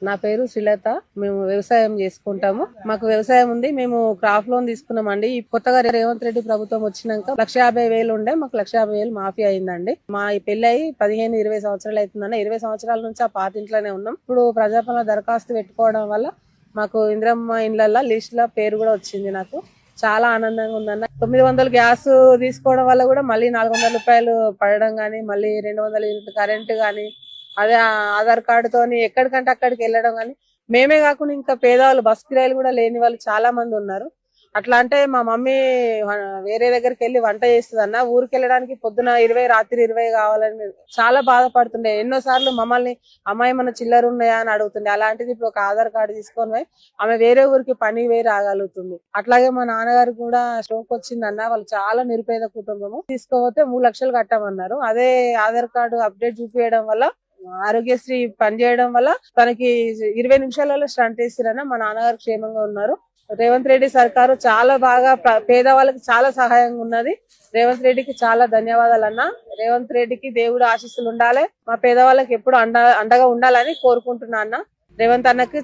నా పేరు శ్రీలత. మేము వ్యవసాయం చేసుకుంటాము. మాకు వ్యవసాయం ఉంది. మేము క్రాప్ లోన్ తీసుకున్నామండి. ఈ కొత్తగా రేవంత్ రెడ్డి ప్రభుత్వం వచ్చినాక 1,50,000 ఉండే, మాకు 1,50,000 మాఫీ అయిందండి. మా పెళ్లి అయి 15-20 సంవత్సరాలు అవుతుందండి. 20 సంవత్సరాల నుంచి ఆ పాత ఇంట్లోనే ఉన్నాం. ఇప్పుడు ప్రజాపాలన దరఖాస్తు పెట్టుకోవడం వల్ల మాకు ఇందిరమ్మ ఇండ్ల లిస్ట్ లో పేరు కూడా వచ్చింది. నాకు చాలా ఆనందంగా ఉందన్న. 900 గ్యాస్ తీసుకోవడం వల్ల కూడా మళ్ళీ 400 రూపాయలు పడడం గానీ, మళ్ళీ 200 యూనిట్ కరెంట్ గానీ, అదే ఆధార్ కార్డు తోని ఎక్కడికంటే అక్కడికి వెళ్ళడం గానీ, మేమే కాకుండా ఇంకా పేదవాళ్ళు బస్ కిరాయిలు కూడా లేని వాళ్ళు చాలా మంది ఉన్నారు. అట్లా అంటే మా మమ్మీ వేరే దగ్గరికి వెళ్ళి వంట చేస్తుంది అన్న. ఊరికి వెళ్ళడానికి పొద్దున 20 రాత్రి 20 కావాలని చాలా బాధపడుతుండే. ఎన్నో సార్లు మమ్మల్ని అమ్మాయి మన చిల్లర ఉన్నాయా అని అడుగుతుండే. అలాంటిది ఇప్పుడు ఒక ఆధార్ కార్డు తీసుకొని పోయి ఆమె వేరే ఊరికి పని వేయి రాగలుగుతుంది. అట్లాగే మా నాన్నగారు కూడా స్ట్రోక్ వచ్చిందన్న. వాళ్ళు చాలా నిరుపేద కుటుంబము. తీసుకోపోతే 3 లక్షలు కట్టామన్నారు. అదే ఆధార్ కార్డు అప్డేట్ చూపించడం వల్ల, ఆరోగ్యశ్రీ పనిచేయడం వల్ల తనకి 20 నిమిషాలలో స్టంట్ వేసిరన్న. మా నాన్నగారు క్షేమంగా ఉన్నారు. రేవంత్ రెడ్డి సర్కారు చాలా బాగా పేదవాళ్ళకి చాలా సహాయంగా ఉన్నది. రేవంత్ రెడ్డికి చాలా ధన్యవాదాలు అన్న. రేవంత్ రెడ్డికి దేవుడు ఆశీస్సులు ఉండాలి. మా పేదవాళ్ళకి ఎప్పుడు అండగా ఉండాలని కోరుకుంటున్నా అన్న. రేవంత్ అన్నకి